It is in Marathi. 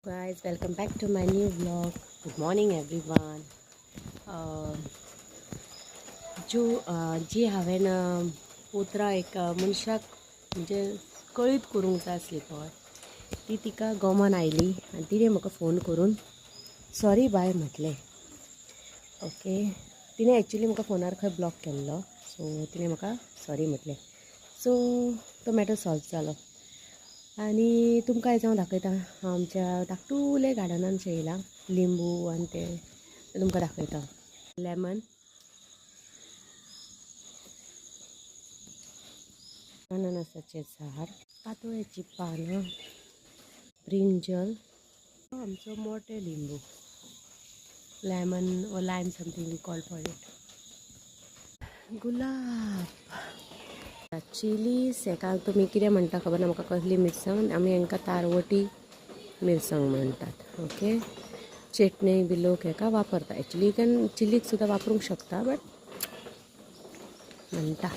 Guys, welcome back to my new vlog. Good morning everyone. जी हांवें उतरां एक मनशाक म्हणजे कळीत करूंक जाय आसली पळय ती तिका गमन आयली आनी तिणें म्हाका फोन करून सॉरी बाय म्हटलें. ओके, तिणें एक्चुली म्हाका फोनार खंय ब्लॉक केल्लो, सो तिणें म्हाका सॉरी म्हटलें. सो तो मॅटर सॉल्व जालो. आनी तुमकां आयज हांव दाखयतां आमच्या धाकटुले गार्डनान येयलां. लिंबू आनी ते तुमकां दाखयतां. लेमन, अननसाचें झाड, पातोळ्याची पानां, ब्रिंजल, आमचो मोठे लिंबू, lemon or lime something we call for it. गुलाब, चिली सेका तुमी कितें म्हणटा खबर ना म्हाका, कसली मिरसांग, आमी हांकां तारवटी मिरसांग म्हणटात. ओके, चटणी बी लोक हेका वापरता. एक्चुली चिलीक सुद्दां वापरूंक शकता, बट म्हणटा